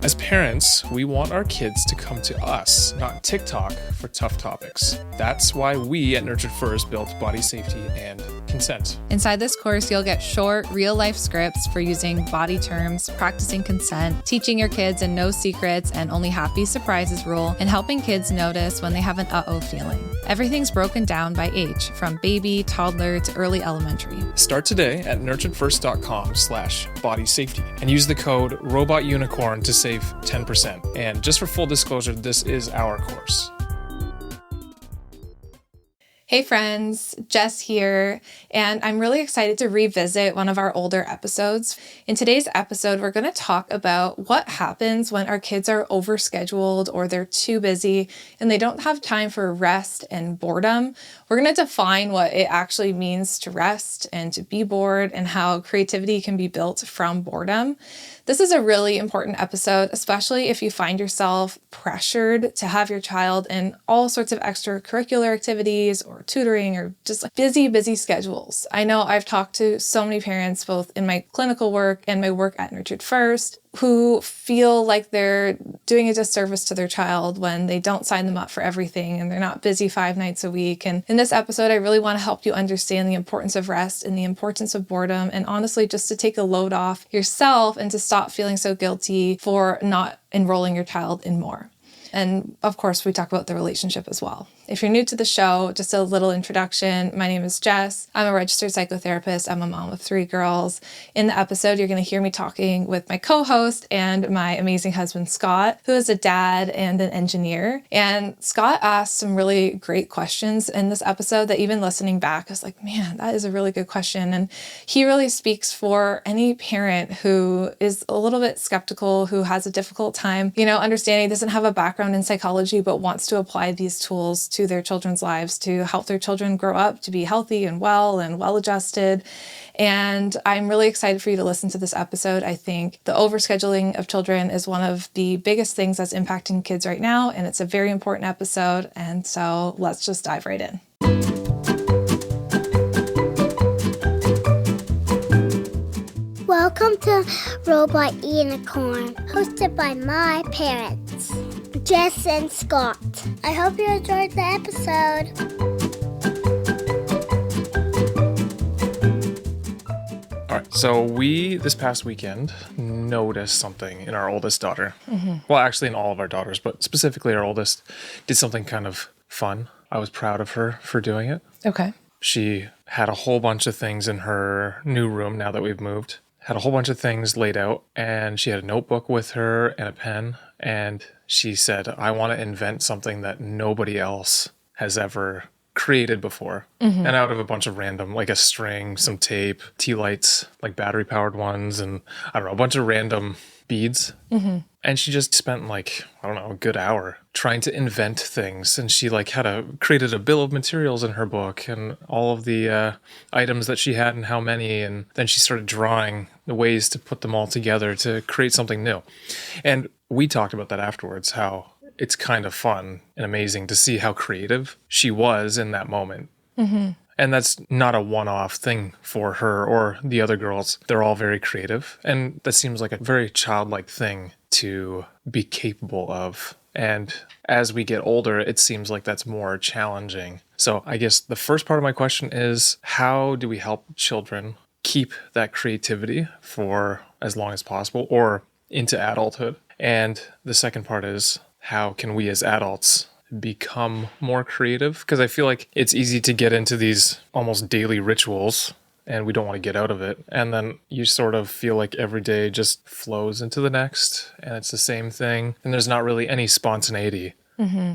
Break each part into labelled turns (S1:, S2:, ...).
S1: As parents, we want our kids to come to us, not TikTok, for tough topics. That's why we at Nurtured First built body safety and consent.
S2: Inside this course, you'll get short, real-life scripts for using body terms, practicing consent, teaching your kids a no secrets and only happy surprises rule, and helping kids notice when they have an uh-oh feeling. Everything's broken down by age, from baby, toddler, to early elementary.
S1: Start today at nurturedfirst.com/body safety and use the code ROBOTUNICORN to save 10%. And just for full disclosure, this is our course.
S2: Hey friends, Jess here, and I'm really excited to revisit one of our older episodes. In today's episode, we're going to talk about what happens when our kids are overscheduled or they're too busy and they don't have time for rest and boredom. We're going to define what it actually means to rest and to be bored and how creativity can be built from boredom. This is a really important episode, especially if you find yourself pressured to have your child in all sorts of extracurricular activities or tutoring or just like busy schedules. I know I've talked to so many parents, both in my clinical work and my work at Nurtured First, who feel like they're doing a disservice to their child when they don't sign them up for everything and they're not busy 5 nights a week. And in this episode, I really want to help you understand the importance of rest and the importance of boredom, and honestly, just to take a load off yourself and to stop feeling so guilty for not enrolling your child in more. And of course, we talk about the relationship as well. If you're new to the show, just a little introduction. My name is Jess. I'm a registered psychotherapist. I'm a mom of 3 girls. In the episode, you're going to hear me talking with my co-host and my amazing husband, Scott, who is a dad and an engineer. And Scott asked some really great questions in this episode that even listening back, I was like, man, that is a really good question. And he really speaks for any parent who is a little bit skeptical, who has a difficult time, understanding, doesn't have a background in psychology, but wants to apply these tools to their children's lives to help their children grow up to be healthy and well-adjusted. And I'm really excited for you to listen to this episode. I think the overscheduling of children is one of the biggest things that's impacting kids right now, and it's a very important episode. And so let's just dive right in.
S3: Welcome to Robot Unicorn, hosted by my parents, Jess and Scott. I hope you enjoyed the episode.
S1: All right, so we, this past weekend, noticed something in our oldest daughter. Well, actually in all of our daughters, but specifically our oldest, did something kind of fun. I was proud of her for doing it.
S2: Okay.
S1: She had a whole bunch of things in her new room now that we've moved. Had a whole bunch of things laid out, and she had a notebook with her and a pen, and she said, I want to invent something that nobody else has ever created before. And out of a bunch of random, like a string, some tape, tea lights, like battery powered ones, and I don't know, a bunch of random beads. And she just spent a good hour trying to invent things. And she created a bill of materials in her book and all of the items that she had and how many. And then she started drawing the ways to put them all together to create something new. And we talked about that afterwards, how it's kind of fun and amazing to see how creative she was in that moment. And that's not a one-off thing for her or the other girls. They're all very creative. And that seems like a very childlike thing to be capable of. And as we get older, it seems like that's more challenging. So I guess the first part of my question is, how do we help children keep that creativity for as long as possible or into adulthood? And the second part is, how can we as adults become more creative? Because I feel like it's easy to get into these almost daily rituals and we don't want to get out of it. And then you sort of feel like every day just flows into the next and it's the same thing. And there's not really any spontaneity.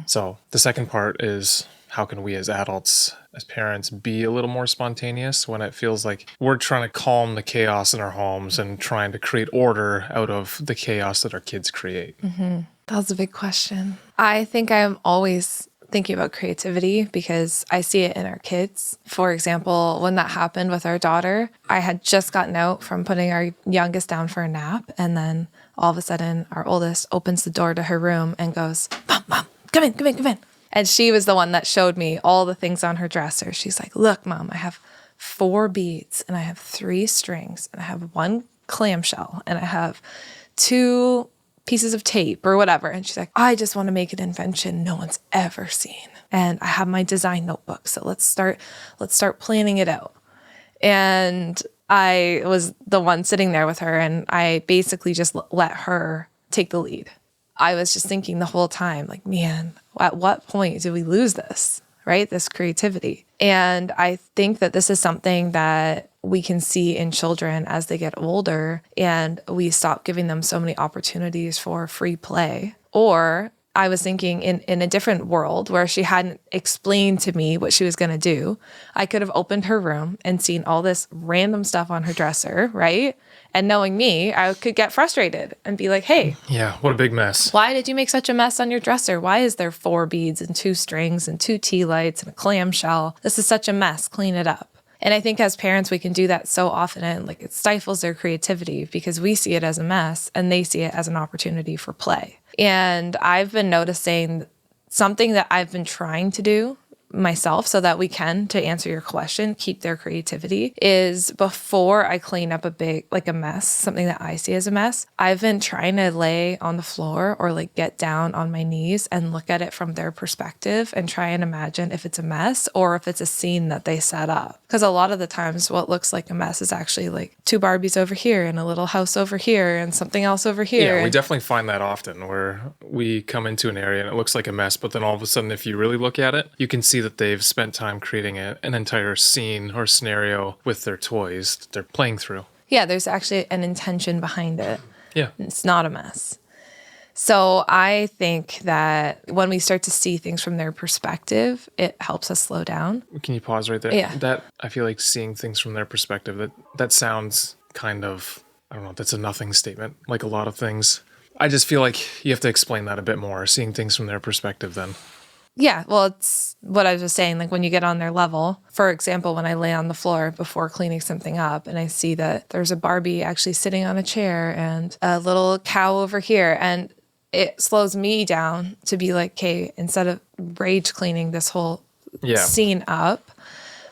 S1: So the second part is, how can we as adults, as parents, be a little more spontaneous when it feels like we're trying to calm the chaos in our homes and trying to create order out of the chaos that our kids create?
S2: That was a big question. I think I'm always thinking about creativity because I see it in our kids. For example, when that happened with our daughter, I had just gotten out from putting our youngest down for a nap. And then all of a sudden, our oldest opens the door to her room and goes, Mom, come in. And she was the one that showed me all the things on her dresser. She's like, look, Mom, I have 4 beads and I have 3 strings and I have 1 clamshell and I have 2 pieces of tape or whatever. And she's like, I just want to make an invention no one's ever seen. And I have my design notebook. So let's start planning it out. And I was the one sitting there with her and I basically just let her take the lead. I was just thinking the whole time, like, man, at what point do we lose this, right? This creativity. And I think that this is something that we can see in children as they get older and we stop giving them so many opportunities for free play. Or I was thinking in a different world where she hadn't explained to me what she was going to do, I could have opened her room and seen all this random stuff on her dresser, right? And knowing me, I could get frustrated and be like, hey.
S1: Yeah, what a big mess.
S2: Why did you make such a mess on your dresser? Why is there 4 beads and 2 strings and 2 tea lights and a clamshell? This is such a mess. Clean it up. And I think as parents, we can do that so often and like it stifles their creativity because we see it as a mess and they see it as an opportunity for play. And I've been noticing something that I've been trying to do myself so that we can, to answer your question, keep their creativity is before I clean up a mess, something that I see as a mess, I've been trying to lay on the floor or like get down on my knees and look at it from their perspective and try and imagine if it's a mess or if it's a scene that they set up. Because a lot of the times what looks like a mess is actually like 2 Barbies over here and a little house over here and something else over here.
S1: Yeah, we definitely find that often where we come into an area and it looks like a mess, but then all of a sudden, if you really look at it, you can see that they've spent time creating an entire scene or scenario with their toys that they're playing through.
S2: Yeah, there's actually an intention behind it.
S1: Yeah.
S2: It's not a mess. So I think that when we start to see things from their perspective, it helps us slow down.
S1: Can you pause right there?
S2: Yeah.
S1: That, I feel like seeing things from their perspective, that sounds kind of, I don't know, that's a nothing statement, like a lot of things. I just feel like you have to explain that a bit more, seeing things from their perspective then.
S2: Yeah, well, it's what I was saying, like when you get on their level. For example, when I lay on the floor before cleaning something up and I see that there's a Barbie actually sitting on a chair and a little cow over here, and it slows me down to be like, okay, instead of rage cleaning this whole scene up,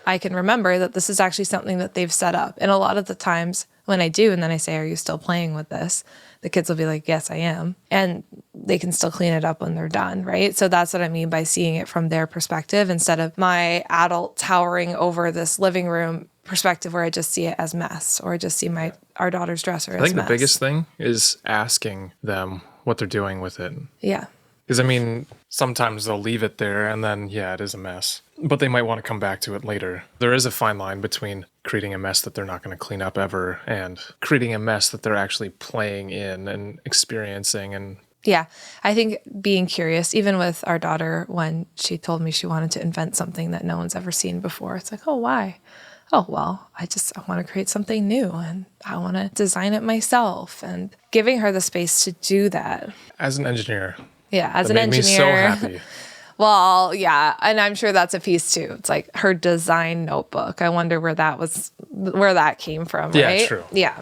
S2: I can remember that this is actually something that they've set up. And a lot of the times when I do, and then I say, are you still playing with this? The kids will be like, yes, I am. And they can still clean it up when they're done, right? So that's what I mean by seeing it from their perspective instead of my adult towering over this living room perspective where I just see it as mess or I just see our daughter's dresser as mess.
S1: I think the biggest thing is asking them what they're doing with it.
S2: Yeah.
S1: Because, I mean, sometimes they'll leave it there and then, yeah, it is a mess. But they might want to come back to it later. There is a fine line between creating a mess that they're not going to clean up ever and creating a mess that they're actually playing in and experiencing. And
S2: yeah, I think being curious, even with our daughter, when she told me she wanted to invent something that no one's ever seen before, it's like, oh, why? Oh, well, I want to create something new and I want to design it myself, and giving her the space to do that.
S1: As an engineer.
S2: Yeah, as
S1: an
S2: engineer.
S1: That made me so happy.
S2: Well, yeah, and I'm sure that's a piece too. It's like her design notebook. I wonder where that came from, right?
S1: Yeah, true.
S2: Yeah.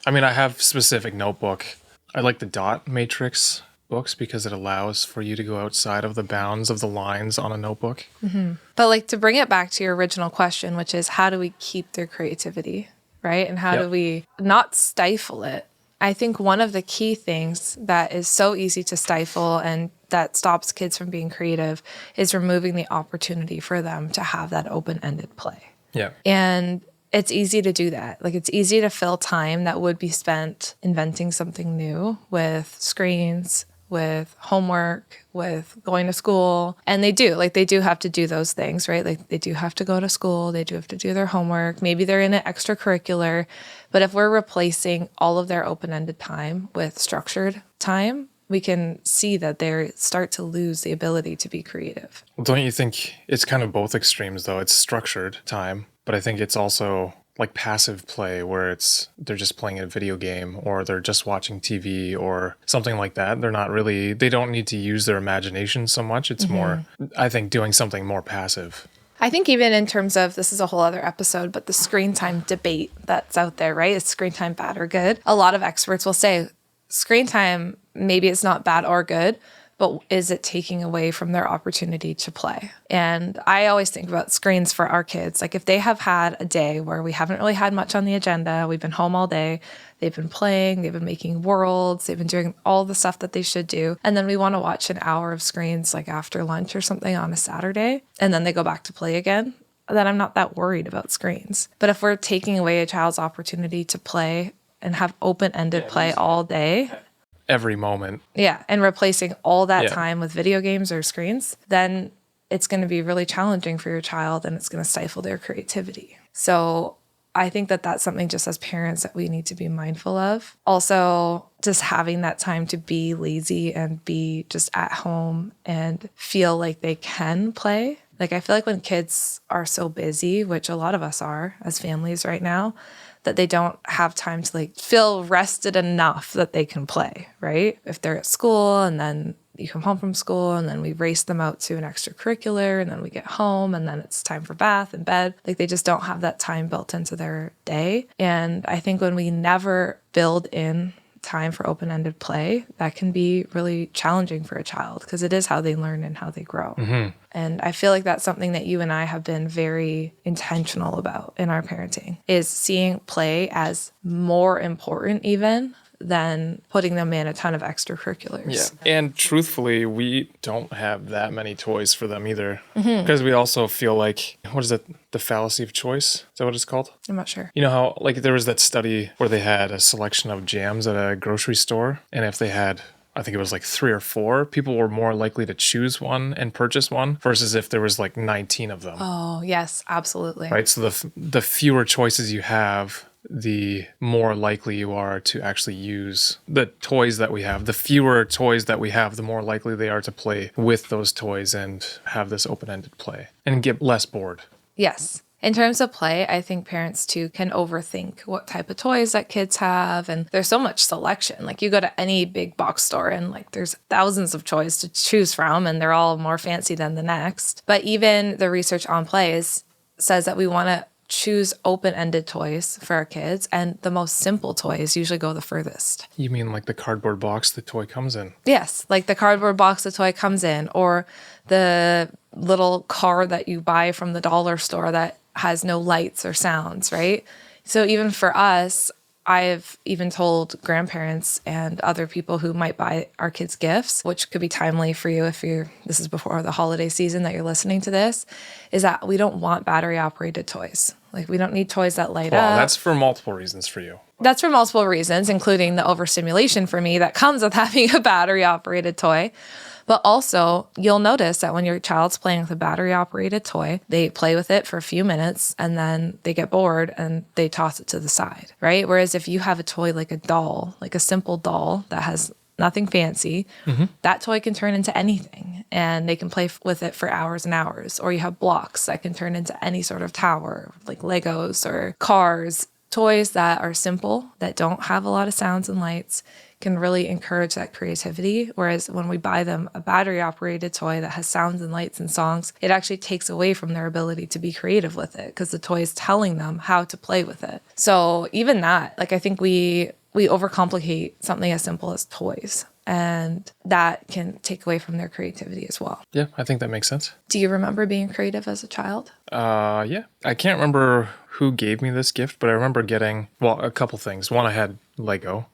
S1: I mean, I have specific notebook. I like the dot matrix books because it allows for you to go outside of the bounds of the lines on a notebook.
S2: Mm-hmm. But like, to bring it back to your original question, which is how do we keep their creativity, right? And how do we not stifle it? I think one of the key things that is so easy to stifle and that stops kids from being creative is removing the opportunity for them to have that open-ended play.
S1: Yeah.
S2: And it's easy to do that. Like, it's easy to fill time that would be spent inventing something new with screens, with homework, with going to school. And they do have to do those things, right? Like, they do have to go to school. They do have to do their homework. Maybe they're in an extracurricular. But if we're replacing all of their open-ended time with structured time, we can see that they start to lose the ability to be creative.
S1: Well, don't you think it's kind of both extremes, though? It's structured time, but I think it's also like passive play where they're just playing a video game or they're just watching TV or something like that. They don't need to use their imagination so much. It's more, I think, doing something more passive.
S2: I think even in terms of, this is a whole other episode, but the screen time debate that's out there, right? Is screen time bad or good? A lot of experts will say screen time, maybe it's not bad or good, but is it taking away from their opportunity to play? And I always think about screens for our kids. Like, if they have had a day where we haven't really had much on the agenda, we've been home all day, They've been playing, they've been making worlds, they've been doing all the stuff that they should do. And then we want to watch an hour of screens like after lunch or something on a Saturday, and then they go back to play again. Then I'm not that worried about screens. But if we're taking away a child's opportunity to play and have open-ended play all day,
S1: every moment.
S2: Yeah, and replacing all that time with video games or screens, then it's going to be really challenging for your child and it's going to stifle their creativity. So I think that that's something just as parents that we need to be mindful of. Also, just having that time to be lazy and be just at home and feel like they can play. Like I feel like when kids are so busy, which a lot of us are as families right now, that they don't have time to like feel rested enough that they can play, right? If they're at school and then you come home from school and then we race them out to an extracurricular and then we get home and then it's time for bath and bed. Like they just don't have that time built into their day. And I think when we never build in time for open-ended play, that can be really challenging for a child because it is how they learn and how they grow. Mm-hmm. And I feel like that's something that you and I have been very intentional about in our parenting, is seeing play as more important even than putting them in a ton of extracurriculars.
S1: Yeah. And truthfully, we don't have that many toys for them either. Because we also feel like, what is it? The fallacy of choice? Is that what it's called?
S2: I'm not sure.
S1: You know how, like, there was that study where they had a selection of jams at a grocery store. And if they had, I think it was like 3 or 4, people were more likely to choose one and purchase one versus if there was like 19 of them.
S2: Oh, yes, absolutely.
S1: Right? So the fewer choices you have, the more likely you are to actually use the toys that we have. The fewer toys that we have, the more likely they are to play with those toys and have this open-ended play and get less bored.
S2: Yes. In terms of play, I think parents too can overthink what type of toys that kids have. And there's so much selection. Like you go to any big box store and like there's thousands of toys to choose from and they're all more fancy than the next. But even the research on plays says that we want to choose open-ended toys for our kids, and the most simple toys usually go the furthest.
S1: You mean like the cardboard box the toy comes in?
S2: Yes, like the cardboard box the toy comes in, or the little car that you buy from the dollar store that has no lights or sounds, right? So even for us, I've even told grandparents and other people who might buy our kids gifts, which could be timely for you if this is before the holiday season that you're listening to this, is that we don't want battery operated toys. Like we don't need toys that light up.
S1: Well, that's for multiple reasons for you.
S2: That's for multiple reasons, including the overstimulation for me that comes with having a battery operated toy. But also, you'll notice that when your child's playing with a battery-operated toy, they play with it for a few minutes and then they get bored and they toss it to the side, right? Whereas if you have a toy like a doll, like a simple doll that has nothing fancy, that toy can turn into anything and they can play with it for hours and hours. Or you have blocks that can turn into any sort of tower, like Legos or cars. Toys that are simple, that don't have a lot of sounds and lights, can really encourage that creativity. Whereas when we buy them a battery operated toy that has sounds and lights and songs, it actually takes away from their ability to be creative with it because the toy is telling them how to play with it. So even that, like I think we overcomplicate something as simple as toys, and that can take away from their creativity as well.
S1: Yeah, I think that makes sense.
S2: Do you remember being creative as a child?
S1: Yeah. I can't remember who gave me this gift, but I remember getting, well, a couple things. One, I had Lego.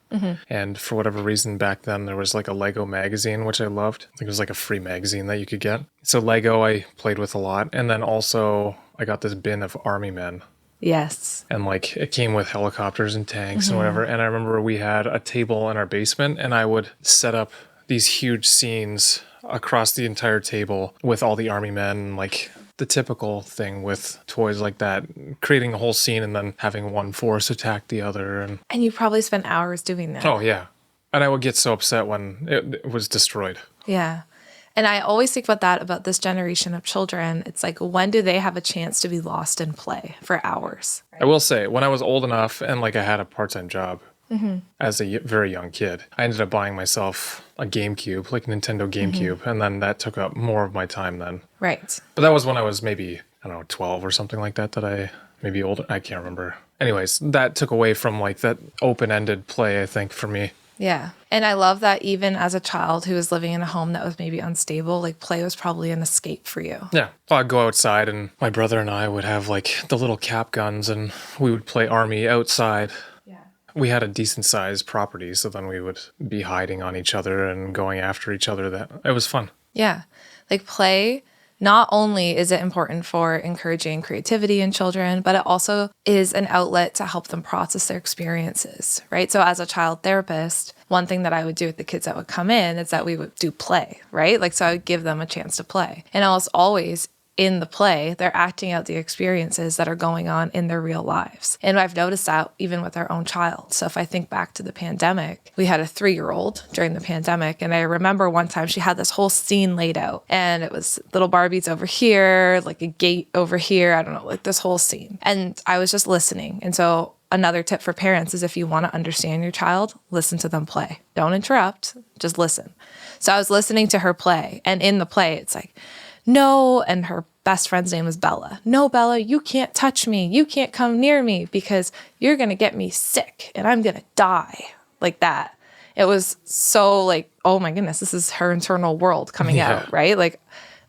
S1: And for whatever reason back then, there was like a Lego magazine, which I loved. I think it was like a free magazine that you could get. So Lego I played with a lot. And then also I got this bin of army men.
S2: Yes.
S1: And like it came with helicopters and tanks and whatever. And I remember we had a table in our basement and I would set up these huge scenes across the entire table with all the army men, like the typical thing with toys like that, creating a whole scene and then having one force attack the other. And
S2: you probably spent hours doing that.
S1: Oh, yeah. And I would get so upset when it was destroyed.
S2: Yeah. And I always think about this generation of children. It's like, when do they have a chance to be lost in play for hours?
S1: I will say, when I was old enough and like I had a part-time job as a very young kid, I ended up buying myself a GameCube, like a Nintendo GameCube. And then that took up more of my time then.
S2: Right.
S1: But that was when I was maybe, I don't know, 12 or something like that I maybe older. I can't remember. Anyways, that took away from like that open-ended play, I think, for me.
S2: Yeah. And I love that even as a child who was living in a home that was maybe unstable, like play was probably an escape for you.
S1: Yeah. Well, I'd go outside and my brother and I would have like the little cap guns and we would play army outside.
S2: Yeah.
S1: We had a decent sized property, so then we would be hiding on each other and going after each other. That it was fun.
S2: Yeah. Like play, not only is it important for encouraging creativity in children, but it also is an outlet to help them process their experiences, right? So as a child therapist, one thing that I would do with the kids that would come in is that we would do play, right? Like, so I would give them a chance to play. And almost always in the play, they're acting out the experiences that are going on in their real lives. And I've noticed that even with our own child. So if I think back to the pandemic, we had a 3-year-old during the pandemic. And I remember one time she had this whole scene laid out and it was little Barbies over here, like a gate over here. I don't know, like this whole scene. And I was just listening. And so another tip for parents is if you want to understand your child, listen to them play. Don't interrupt, just listen. So I was listening to her play. And in the play, it's like, no, and her best friend's name was Bella. No, Bella, you can't touch me. You can't come near me because you're going to get me sick and I'm going to die. Like that. It was so like, oh my goodness, this is her internal world coming out, right? Like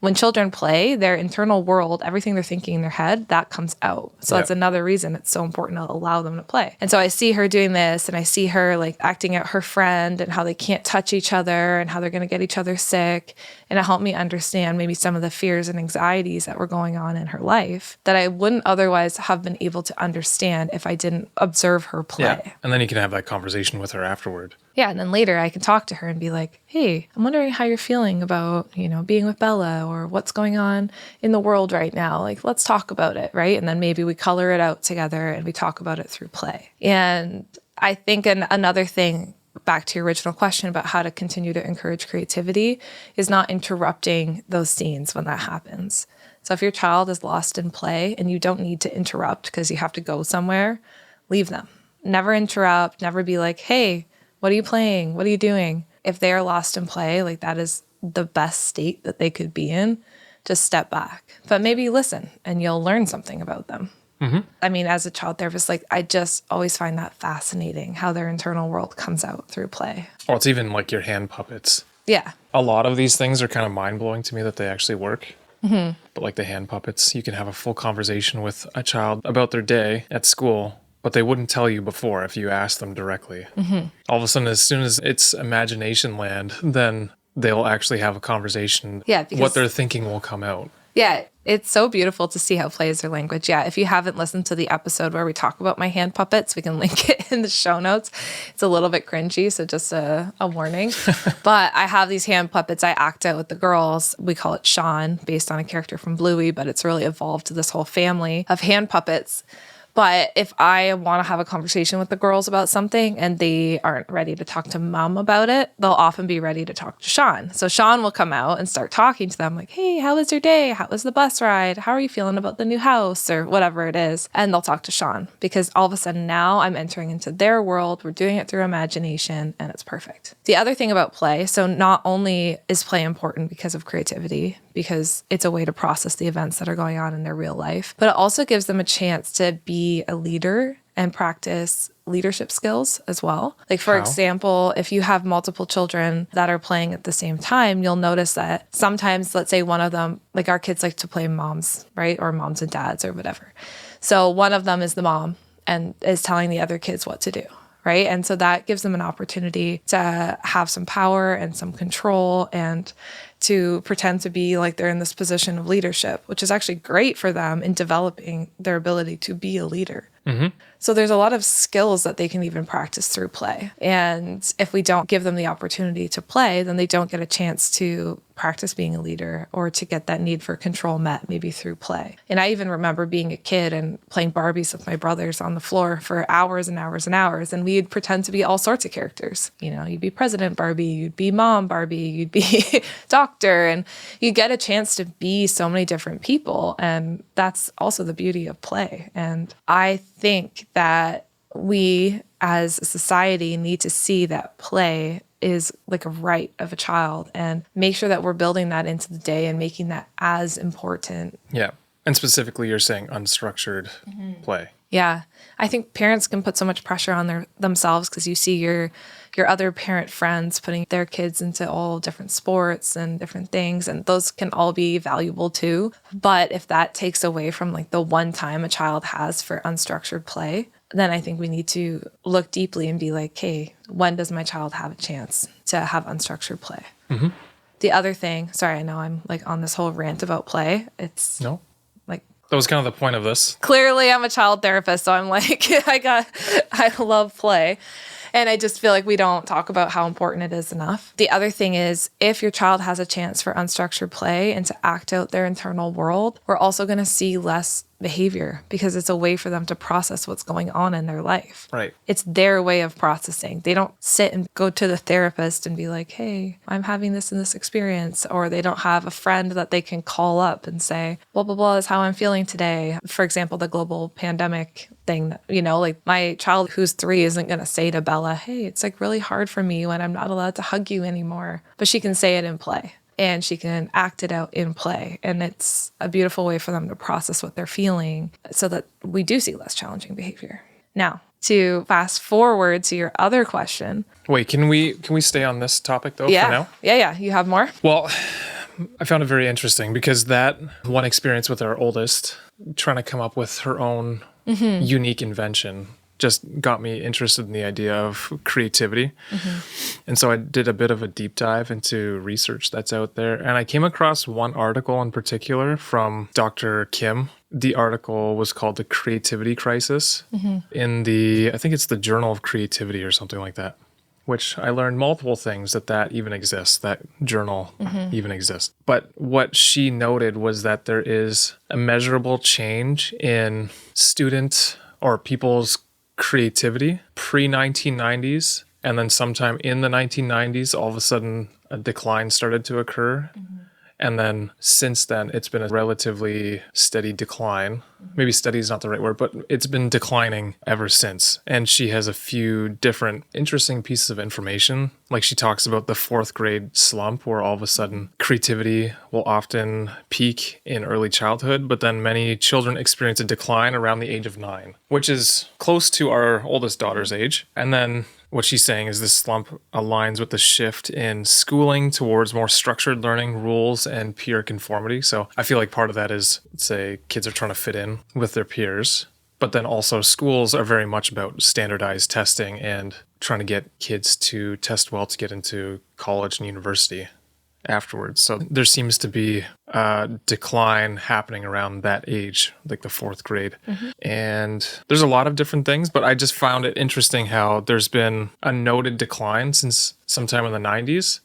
S2: when children play, their internal world, everything they're thinking in their head, that comes out. So that's another reason it's so important to allow them to play. And so I see her doing this and I see her like acting out her friend and how they can't touch each other and how they're going to get each other sick. And it helped me understand maybe some of the fears and anxieties that were going on in her life that I wouldn't otherwise have been able to understand if I didn't observe her play.
S1: Yeah. And then you can have that conversation with her afterward.
S2: Yeah, and then later I can talk to her and be like, hey, I'm wondering how you're feeling about, being with Bella or what's going on in the world right now. Like, let's talk about it, right? And then maybe we color it out together and we talk about it through play. And I think another thing, back to your original question about how to continue to encourage creativity, is not interrupting those scenes when that happens. So if your child is lost in play and you don't need to interrupt because you have to go somewhere, leave them. Never interrupt, never be like, hey, what are you playing? What are you doing? If they are lost in play, like that is the best state that they could be in. Just step back. But maybe listen and you'll learn something about them. Mm-hmm. I mean, as a child therapist, like I just always find that fascinating how their internal world comes out through play.
S1: Or it's even like your hand puppets.
S2: Yeah.
S1: A lot of these things are kind of mind-blowing to me that they actually work. Mm-hmm. But like the hand puppets, you can have a full conversation with a child about their day at school, but they wouldn't tell you before if you asked them directly. Mm-hmm. All of a sudden, as soon as it's imagination land, then they'll actually have a conversation.
S2: Yeah, because
S1: what they're thinking will come out.
S2: Yeah, it's so beautiful to see how play is their language. Yeah, if you haven't listened to the episode where we talk about my hand puppets, we can link it in the show notes. It's a little bit cringy, so just a warning. But I have these hand puppets I act out with the girls. We call it Sean, based on a character from Bluey, but it's really evolved to this whole family of hand puppets. But if I want to have a conversation with the girls about something and they aren't ready to talk to mom about it, they'll often be ready to talk to Sean. So Sean will come out and start talking to them like, hey, how was your day? How was the bus ride? How are you feeling about the new house or whatever it is? And they'll talk to Sean because all of a sudden now I'm entering into their world. We're doing it through imagination and it's perfect. The other thing about play, so not only is play important because of creativity, because it's a way to process the events that are going on in their real life, but it also gives them a chance to be a leader and practice leadership skills as well. Like, for example, if you have multiple children that are playing at the same time, you'll notice that sometimes, let's say one of them, like our kids like to play moms, right? Or moms and dads or whatever. So one of them is the mom and is telling the other kids what to do. Right. And so that gives them an opportunity to have some power and some control and to pretend to be like they're in this position of leadership, which is actually great for them in developing their ability to be a leader. Mm-hmm. So there's a lot of skills that they can even practice through play. And if we don't give them the opportunity to play, then they don't get a chance to practice being a leader or to get that need for control met maybe through play. And I even remember being a kid and playing Barbies with my brothers on the floor for hours and hours and hours. And we'd pretend to be all sorts of characters. You know, you'd be President Barbie, you'd be Mom Barbie, you'd be Doctor, and you get a chance to be so many different people. And that's also the beauty of play. And I think that we as a society need to see that play is like a right of a child and make sure that we're building that into the day and making that as important.
S1: Yeah. And specifically, you're saying unstructured play.
S2: Yeah. I think parents can put so much pressure on themselves because you see your other parent friends putting their kids into all different sports and different things, and those can all be valuable too. But if that takes away from like the one time a child has for unstructured play, then I think we need to look deeply and be like, hey, when does my child have a chance to have unstructured play? The other thing, sorry, I know I'm like on this whole rant about play. It's
S1: No?
S2: like,
S1: That was kind of the point of this.
S2: clearly I'm a child therapist, so I'm like, I love play. And I just feel like we don't talk about how important it is enough. The other thing is, if your child has a chance for unstructured play and to act out their internal world, we're also going to see less behavior because it's a way for them to process what's going on in their life.
S1: Right.
S2: It's their way of processing. They don't sit and go to the therapist and be like, hey, I'm having this and this experience. Or they don't have a friend that they can call up and say, blah, blah, blah is how I'm feeling today. For example, the global pandemic thing, like my child who's 3 isn't going to say to Bella, hey, it's like really hard for me when I'm not allowed to hug you anymore. But she can say it in play. And she can act it out in play. And it's a beautiful way for them to process what they're feeling so that we do see less challenging behavior. Now, to fast forward to your other question.
S1: Wait, can we stay on this topic though for now?
S2: Yeah. You have more?
S1: Well, I found it very interesting because that one experience with our oldest, trying to come up with her own unique invention, just got me interested in the idea of creativity. And so I did a bit of a deep dive into research that's out there. And I came across one article in particular from Dr. Kim. The article was called The Creativity Crisis in I think it's the Journal of Creativity or something like that, which I learned multiple things that even exists, that journal even exists. But what she noted was that there is a measurable change in student or people's creativity pre-1990s, and then sometime in the 1990s, all of a sudden a decline started to occur. And then since then, it's been a relatively steady decline. Maybe steady is not the right word, but it's been declining ever since. And she has a few different interesting pieces of information. Like she talks about the 4th grade slump, where all of a sudden creativity will often peak in early childhood, but then many children experience a decline around the age of 9, which is close to our oldest daughter's age. And then what she's saying is this slump aligns with the shift in schooling towards more structured learning, rules, and peer conformity. So I feel like part of that is, say, kids are trying to fit in with their peers, but then also schools are very much about standardized testing and trying to get kids to test well to get into college and university afterwards. So there seems to be a decline happening around that age, like the 4th grade. And there's a lot of different things, but I just found it interesting how there's been a noted decline since sometime in the 90s,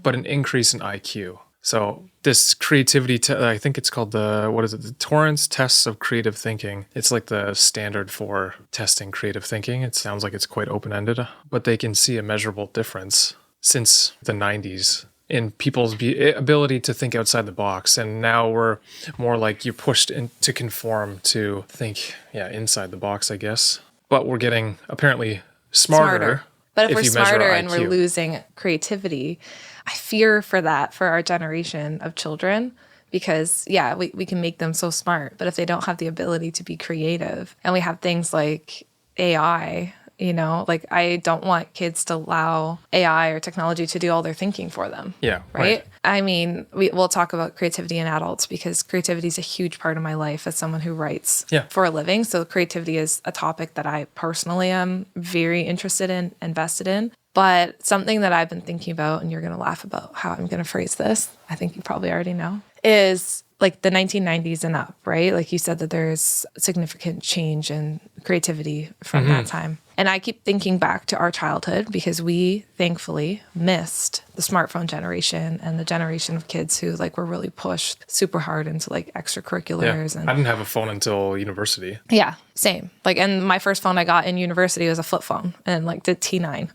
S1: but an increase in IQ. So this creativity, I think it's called the Torrance Tests of Creative Thinking. It's like the standard for testing creative thinking. It sounds like it's quite open-ended, but they can see a measurable difference since the 90s in people's ability to think outside the box. And now we're more like you're pushed to conform to think, inside the box, I guess. But we're getting apparently smarter.
S2: But if we're
S1: you measure
S2: smarter
S1: our
S2: and we're
S1: IQ.
S2: losing creativity, I fear for that for our generation of children. Because, we can make them so smart. But if they don't have the ability to be creative, and we have things like AI, like I don't want kids to allow AI or technology to do all their thinking for them.
S1: Yeah.
S2: Right? I mean, we'll talk about creativity in adults because creativity is a huge part of my life as someone who writes for a living. So creativity is a topic that I personally am very interested in, invested in. But something that I've been thinking about, and you're going to laugh about how I'm going to phrase this, I think you probably already know, is like the 1990s and up, right? Like you said that there's significant change in creativity from that time. And I keep thinking back to our childhood because we thankfully missed the smartphone generation and the generation of kids who were really pushed super hard into extracurriculars.
S1: Yeah.
S2: And
S1: I didn't have a phone until university.
S2: yeah, same. And my first phone I got in university was a flip phone and the T9.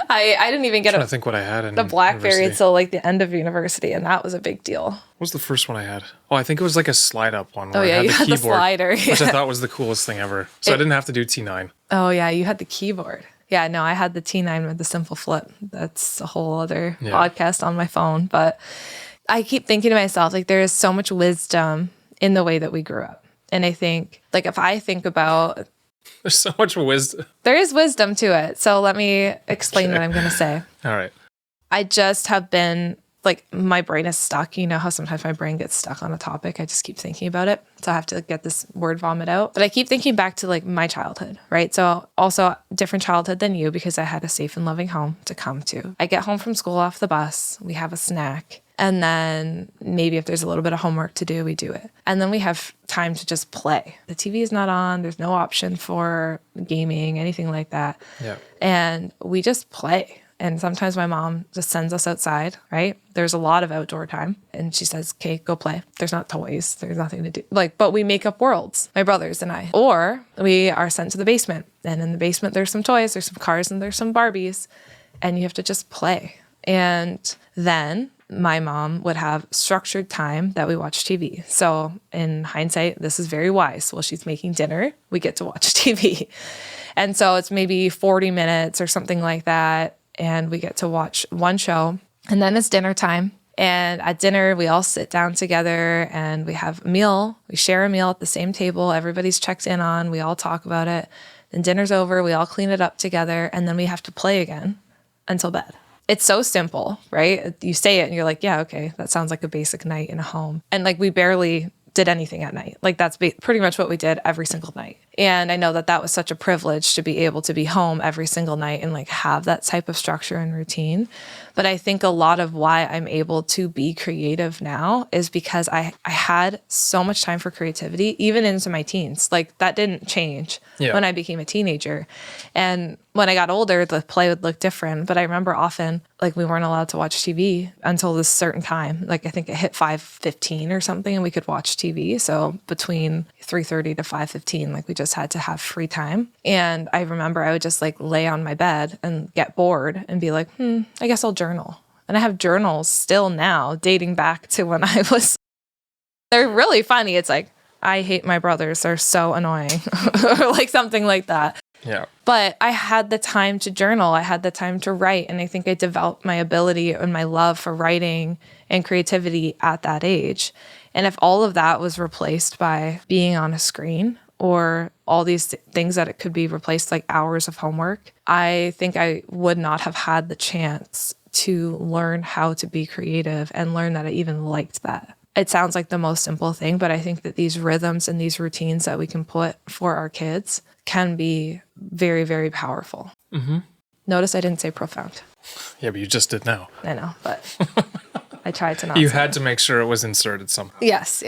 S2: I didn't even get
S1: I think what I had in
S2: the BlackBerry
S1: university.
S2: until the end of university, and that was a big deal.
S1: What was the first one I had? Oh, I think it was like a slide-up one.
S2: Oh,
S1: Where
S2: yeah,
S1: I had
S2: you
S1: the
S2: had the
S1: keyboard,
S2: slider.
S1: which I thought was the coolest thing ever. So I didn't have to do T9.
S2: Oh, yeah, you had the keyboard. Yeah, no, I had the T9 with the simple flip. That's a whole other podcast on my phone. But I keep thinking to myself, there is so much wisdom in the way that we grew up. And I think, if I think about...
S1: There's so much wisdom.
S2: There is wisdom to it. So let me explain what I'm going to say.
S1: All right.
S2: I just have been like my brain is stuck. You know how sometimes my brain gets stuck on a topic. I just keep thinking about it. So I have to get this word vomit out. But I keep thinking back to like my childhood, right? So also different childhood than you because I had a safe and loving home to come to. I get home from school off the bus. We have a snack. And then maybe if there's a little bit of homework to do, we do it. And then we have time to just play. The TV is not on. There's no option for gaming, anything like that.
S1: Yeah.
S2: And we just play. And sometimes my mom just sends us outside, right? There's a lot of outdoor time. And she says, okay, go play. There's not toys. There's nothing to do. Like, but we make up worlds, my brothers and I. Or we are sent to the basement. And in the basement, there's some toys, there's some cars, and there's some Barbies. And you have to just play. And then my mom would have structured time that we watch TV. So in hindsight, this is very wise. While she's making dinner, we get to watch TV. And so it's maybe 40 minutes or something like that. And we get to watch one show. And then it's dinner time. And at dinner, we all sit down together and we have a meal. We share a meal at the same table. Everybody's checked in on. We all talk about it. Then dinner's over. We all clean it up together. And then we have to play again until bed. It's so simple, right? You say it and you're like, yeah, okay, that sounds like a basic night in a home. And like we barely did anything at night. Like that's pretty much what we did every single night. And I know that that was such a privilege to be able to be home every single night and like have that type of structure and routine. But I think a lot of why I'm able to be creative now is because I had so much time for creativity, even into my teens. Like that didn't change when I became a teenager. And when I got older, the play would look different. But I remember often, like we weren't allowed to watch TV until this certain time. Like I think it hit 5:15 or something and we could watch TV. So between 3:30 to 5:15, like we just had to have free time. And I remember I would just like lay on my bed and get bored and be like, I guess I'll journal. And I have journals still now dating back to when I was, they're really funny. It's like, I hate my brothers. They're so annoying or like something like that.
S1: Yeah.
S2: But I had the time to journal. I had the time to write. And I think I developed my ability and my love for writing and creativity at that age. And if all of that was replaced by being on a screen or all these things that it could be replaced, like hours of homework, I think I would not have had the chance to learn how to be creative and learn that I even liked that. It sounds like the most simple thing, but I think that these rhythms and these routines that we can put for our kids can be very, very powerful. Mm-hmm. Notice I didn't say profound.
S1: Yeah, but you just did now.
S2: I know, but I tried to not.
S1: You had to make sure it was inserted somehow.
S2: Yes.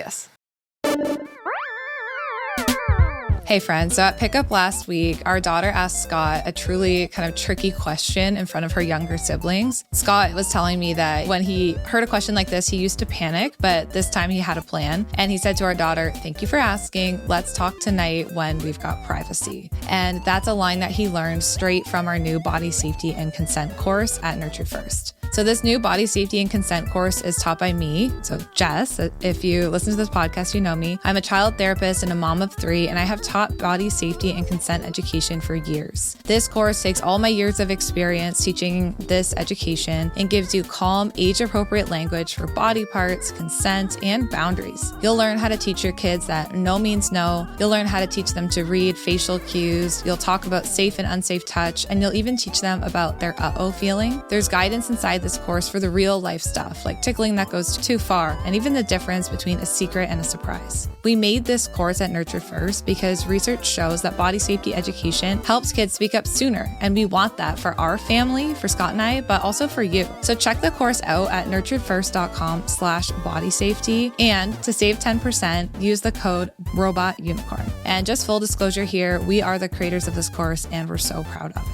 S2: Hey friends, so at pickup last week, our daughter asked Scott a truly kind of tricky question in front of her younger siblings. Scott was telling me that when he heard a question like this, he used to panic, but this time he had a plan. And he said to our daughter, "Thank you for asking. Let's talk tonight when we've got privacy." And that's a line that he learned straight from our new body safety and consent course at Nurture First. So this new body safety and consent course is taught by me. So Jess, if you listen to this podcast, you know me. I'm a child therapist and a mom of 3, and I have taught body safety and consent education for years. This course takes all my years of experience teaching this education and gives you calm, age-appropriate language for body parts, consent, and boundaries. You'll learn how to teach your kids that no means no. You'll learn how to teach them to read facial cues. You'll talk about safe and unsafe touch, and you'll even teach them about their uh-oh feeling. There's guidance inside this course for the real life stuff, like tickling that goes too far, and even the difference between a secret and a surprise. We made this course at Nurture First because research shows that body safety education helps kids speak up sooner, and we want that for our family, for Scott and I, but also for you. So check the course out at nurturedfirst.com/bodysafety, and to save 10%, use the code ROBOTUNICORN. And just full disclosure here, we are the creators of this course, and we're so proud of it.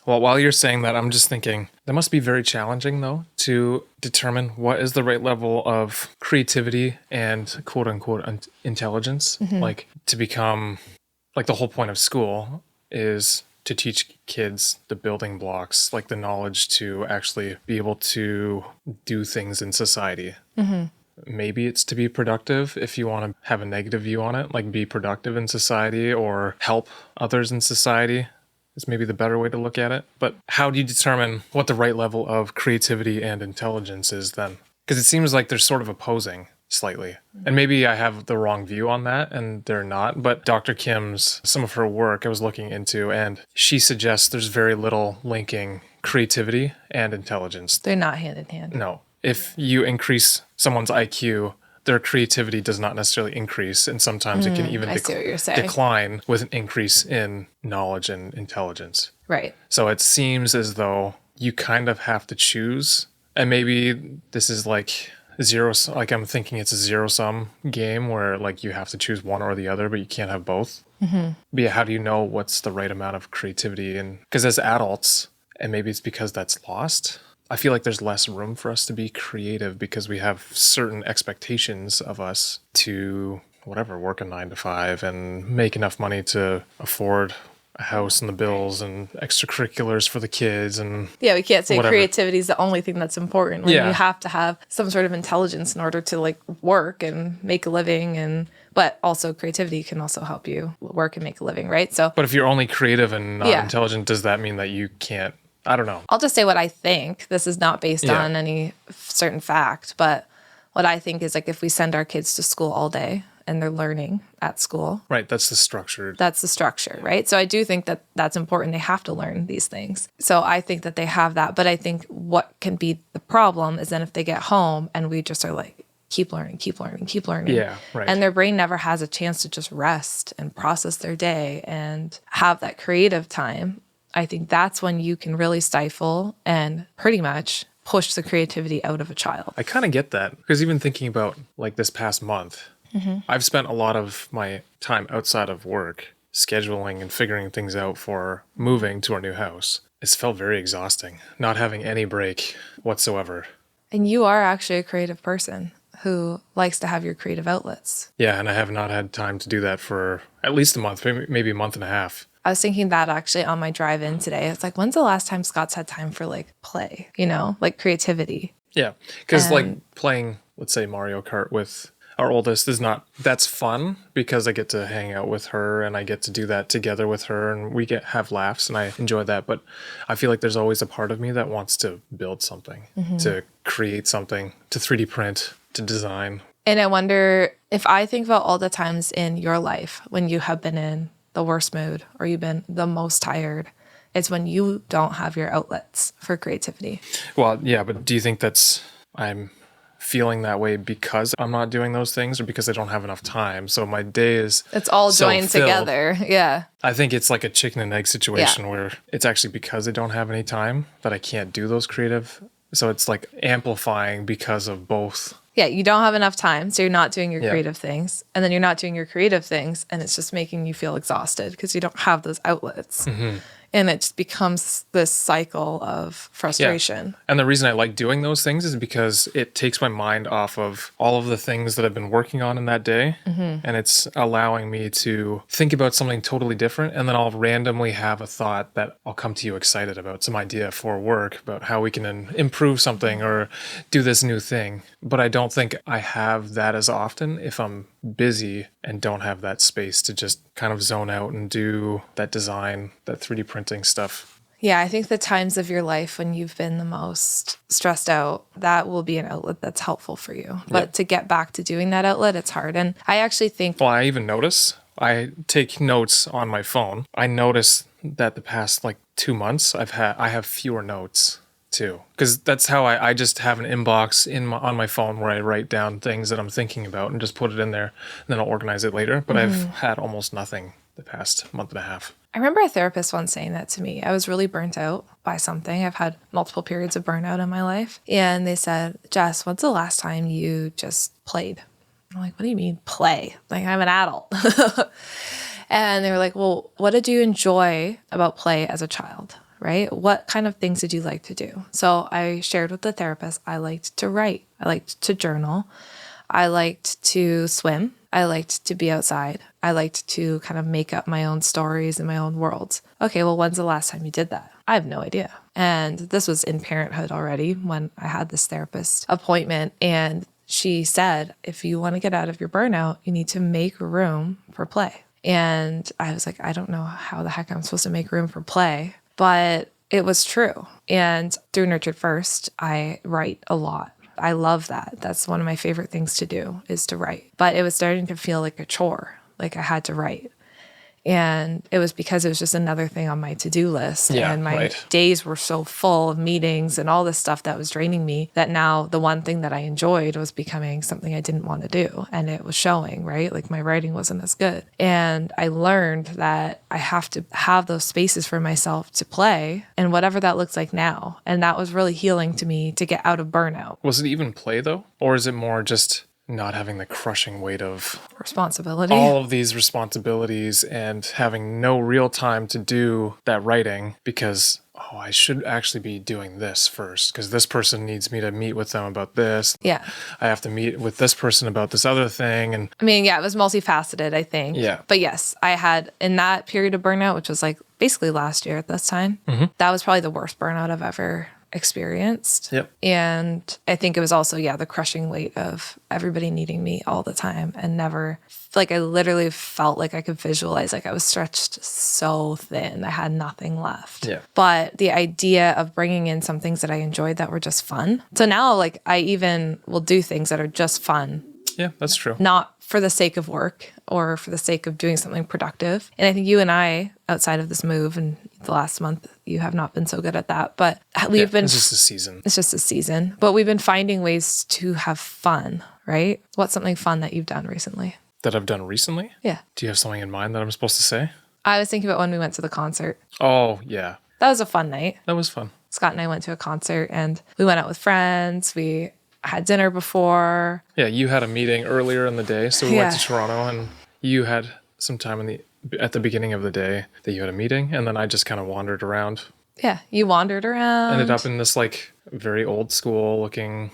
S1: Well, while you're saying that, I'm just thinking that must be very challenging, though, to determine what is the right level of creativity and quote unquote intelligence. Mm-hmm. Like to become, like the whole point of school is to teach kids the building blocks, like the knowledge to actually be able to do things in society. Mm-hmm. Maybe it's to be productive if you want to have a negative view on it, like be productive in society or help others in society. Is maybe the better way to look at it. But how do you determine what the right level of creativity and intelligence is then? Because it seems like they're sort of opposing slightly. And maybe I have the wrong view on that and they're not, but Dr. Kim's, some of her work I was looking into, and she suggests there's very little linking creativity and intelligence.
S2: They're not hand in hand.
S1: No. If you increase someone's IQ, their creativity does not necessarily increase, and sometimes it can even
S2: I see what you're saying.
S1: decline with an increase in knowledge and intelligence.
S2: Right.
S1: So it seems as though you kind of have to choose, and maybe this is like like I'm thinking it's a zero-sum game where like you have to choose one or the other, but you can't have both. But yeah, how do you know what's the right amount of creativity? And because as adults, and maybe it's because that's lost, I feel like there's less room for us to be creative because we have certain expectations of us to whatever, work a 9 to 5 and make enough money to afford a house and the bills and extracurriculars for the kids. And
S2: yeah, we can't say
S1: whatever.
S2: creativity is the only thing that's important. When
S1: Yeah.
S2: you have to have some sort of intelligence in order to like work and make a living, but also creativity can also help you work and make a living, right? So
S1: But if you're only creative and not
S2: Yeah.
S1: intelligent, does that mean that you can't? I don't know.
S2: I'll just say what I think. This is not based
S1: Yeah.
S2: on any certain fact, but what I think is like if we send our kids to school all day and they're learning at school,
S1: Right, that's the structured.
S2: that's the structure, right? So I do think that that's important. They have to learn these things. So I think that they have that. But I think what can be the problem is then if they get home and we just are like, keep learning, keep learning, keep learning.
S1: Yeah, right.
S2: And their brain never has a chance to just rest and process their day and have that creative time. I think that's when you can really stifle and pretty much push the creativity out of a child.
S1: I kind of get that because even thinking about like this past month, I've spent a lot of my time outside of work scheduling and figuring things out for moving to our new house. It's felt very exhausting, not having any break whatsoever.
S2: And you are actually a creative person who likes to have your creative outlets.
S1: Yeah, and I have not had time to do that for at least a month, maybe a month and a half.
S2: I was thinking that actually on my drive in today. It's like, when's the last time Scott's had time for like play, like creativity?
S1: Yeah, because like
S2: And-
S1: playing, let's say Mario Kart with our oldest that's fun because I get to hang out with her and I get to do that together with her and we have laughs and I enjoy that. But I feel like there's always a part of me that wants to build something, to create something, to 3D print, to design.
S2: And I wonder if I think about all the times in your life when you have been in the worst mood or you've been the most tired, it's when you don't have your outlets for creativity.
S1: Well, yeah, but do you think I'm feeling that way because I'm not doing those things or because I don't have enough time? So my day is
S2: It's all
S1: so
S2: joined
S1: filled.
S2: together. Yeah.
S1: I think it's like a chicken and egg situation where it's actually because I don't have any time that I can't do those creative. So it's like amplifying because of both.
S2: Yeah, you don't have enough time, so you're not doing your
S1: Yeah.
S2: creative things. And then you're not doing your creative things, and it's just making you feel exhausted because you don't have those outlets. And it just becomes this cycle of frustration.
S1: And the reason I like doing those things is because it takes my mind off of all of the things that I've been working on in that day. And it's allowing me to think about something totally different. And then I'll randomly have a thought that I'll come to you excited about, some idea for work, about how we can improve something or do this new thing. But I don't think I have that as often if I'm busy and don't have that space to just kind of zone out and do that design, that 3D printing stuff.
S2: Yeah, I think the times of your life when you've been the most stressed out, that will be an outlet that's helpful for you. But to get back to doing that outlet, it's hard. And I actually think,
S1: Well, I even notice, I take notes on my phone. I notice that the past like 2 months I have fewer notes too, because that's how I just have an inbox on my phone where I write down things that I'm thinking about and just put it in there and then I'll organize it later. But I've had almost nothing the past month and a half.
S2: I remember a therapist once saying that to me. I was really burnt out by something. I've had multiple periods of burnout in my life. And they said, Jess, when's the last time you just played? I'm like, what do you mean play? Like, I'm an adult. And they were like, well, what did you enjoy about play as a child? Right? What kind of things did you like to do? So I shared with the therapist, I liked to write. I liked to journal. I liked to swim. I liked to be outside. I liked to kind of make up my own stories in my own worlds. Okay, well, when's the last time you did that? I have no idea. And this was in parenthood already when I had this therapist appointment. And she said, if you want to get out of your burnout, you need to make room for play. And I was like, I don't know how the heck I'm supposed to make room for play. But it was true. And through Nurtured First, I write a lot. I love that. That's one of my favorite things to do is to write. But it was starting to feel like a chore, like I had to write. And it was because it was just another thing on my to-do list.
S1: Yeah,
S2: and my
S1: right.
S2: days were so full of meetings and all this stuff that was draining me that now the one thing that I enjoyed was becoming something I didn't want to do. And it was showing, right? Like my writing wasn't as good. And I learned that I have to have those spaces for myself to play and whatever that looks like now. And that was really healing to me to get out of burnout.
S1: Was it even play though? Or is it more just not having the crushing weight of
S2: Responsibility.
S1: all of these responsibilities and having no real time to do that writing because, oh, I should actually be doing this first because this person needs me to meet with them about this.
S2: Yeah.
S1: I have to meet with this person about this other thing. And
S2: I mean, yeah, it was multifaceted, I think.
S1: Yeah.
S2: But yes, I had in that period of burnout, which was like basically last year at this time, that was probably the worst burnout I've ever experienced.
S1: Yep.
S2: And I think it was also, the crushing weight of everybody needing me all the time and never, like I literally felt like I could visualize, like I was stretched so thin. I had nothing left.
S1: Yeah.
S2: But the idea of bringing in some things that I enjoyed that were just fun. So now like I even will do things that are just fun.
S1: Yeah, that's true.
S2: Not for the sake of work or for the sake of doing something productive. And I think you and I, outside of this move and the last month, you have not been so good at that. But we've been...
S1: It's just a season.
S2: It's just a season. But we've been finding ways to have fun, right? What's something fun that you've done recently?
S1: That I've done recently?
S2: Yeah.
S1: Do you have something in mind that I'm supposed to say?
S2: I was thinking about when we went to the concert.
S1: Oh, yeah.
S2: That was a fun night.
S1: That was fun.
S2: Scott and I went to a concert and we went out with friends. We had dinner before.
S1: Yeah, you had a meeting earlier in the day, so we went to Toronto, and you had some time at the beginning of the day that you had a meeting, and then I just kind of wandered around.
S2: Yeah, you wandered around.
S1: Ended up in this like very old school looking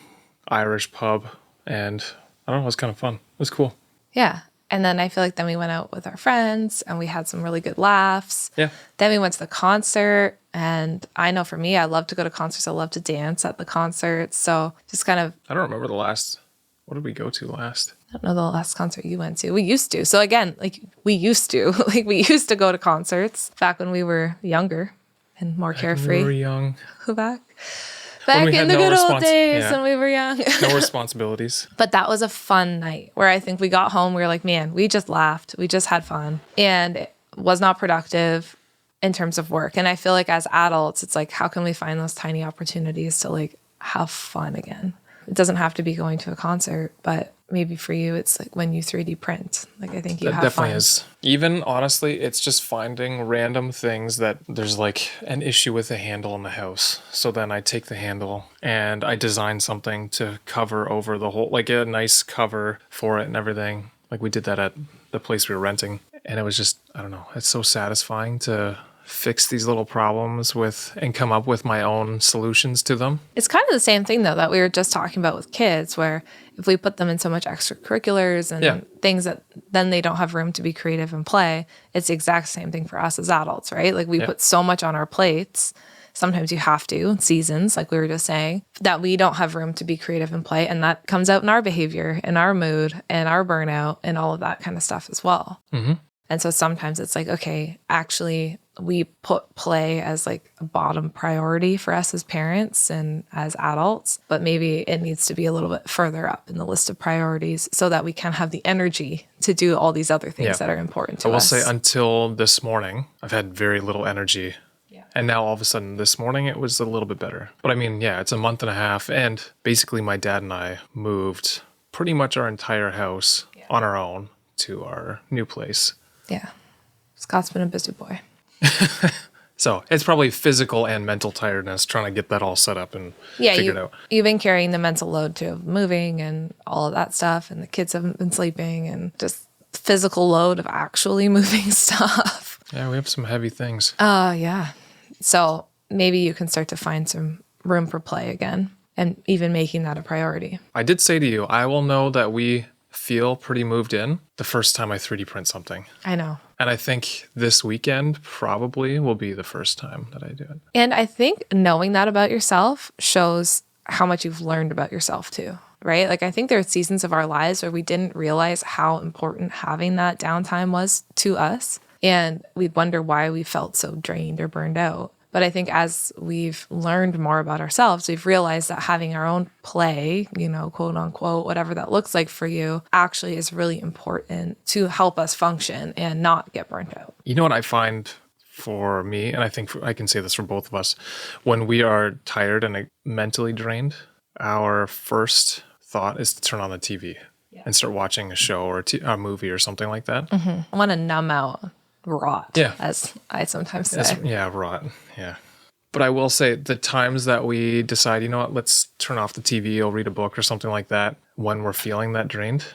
S1: Irish pub, and I don't know, it was kind of fun. It was cool.
S2: Yeah. And then I feel like then we went out with our friends and we had some really good laughs.
S1: Yeah.
S2: Then we went to the concert. And I know for me, I love to go to concerts. I love to dance at the concerts. So just kind of...
S1: I don't remember what did we go to last?
S2: I don't know the last concert you went to. We used to. So again, like we used to go to concerts back when we were younger and more carefree.
S1: We were young.
S2: Back in the good old days when we were young.
S1: No responsibilities.
S2: But that was a fun night where I think we got home. We were like, man, we just laughed. We just had fun. And it was not productive in terms of work. And I feel like as adults, it's like, how can we find those tiny opportunities to like have fun again? It doesn't have to be going to a concert, but maybe for you, it's like when you 3D print. Like I think you have
S1: definitely
S2: fun.
S1: is. Even honestly, it's just finding random things that there's like an issue with the handle in the house. So then I take the handle and I design something to cover over the whole, like a nice cover for it and everything. Like we did that at the place we were renting. And it was just, I don't know, it's so satisfying to fix these little problems and come up with my own solutions to them.
S2: It's kind of the same thing though that we were just talking about with kids, where if we put them in so much extracurriculars and things that then they don't have room to be creative and play, it's the exact same thing for us as adults, right? Like we put so much on our plates. Sometimes you have to, seasons, like we were just saying, that we don't have room to be creative and play. And that comes out in our behavior, in our mood, and our burnout, and all of that kind of stuff as well.
S1: Mm-hmm.
S2: And so sometimes it's like, okay, actually, we put play as like a bottom priority for us as parents and as adults, but maybe it needs to be a little bit further up in the list of priorities so that we can have the energy to do all these other things that are important to us.
S1: I will say until this morning, I've had very little energy. Yeah. And now all of a sudden this morning, it was a little bit better. But I mean, it's a month and a half. And basically my dad and I moved pretty much our entire house on our own to our new place.
S2: Yeah. Scott's been a busy boy.
S1: So it's probably physical and mental tiredness trying to get that all set up and figured out.
S2: You've been carrying the mental load too of moving and all of that stuff, and the kids haven't been sleeping, and just physical load of actually moving stuff.
S1: Yeah, we have some heavy things.
S2: Yeah. So maybe you can start to find some room for play again and even making that a priority.
S1: I did say to you, I will know that we feel pretty moved in the first time I 3D print something.
S2: I know.
S1: And I think this weekend probably will be the first time that I do it.
S2: And I think knowing that about yourself shows how much you've learned about yourself too, right? Like I think there are seasons of our lives where we didn't realize how important having that downtime was to us. And we'd wonder why we felt so drained or burned out. But I think as we've learned more about ourselves, we've realized that having our own play, quote unquote, whatever that looks like for you, actually is really important to help us function and not get burnt out.
S1: You know what I find for me, and I think I can say this for both of us, when we are tired and mentally drained, our first thought is to turn on the TV and start watching a show or a movie or something like that.
S2: I want to numb out rot, as I sometimes say.
S1: Rot. Yeah. But I will say the times that we decide, you know what, let's turn off the TV, I'll read a book or something like that, when we're feeling that drained,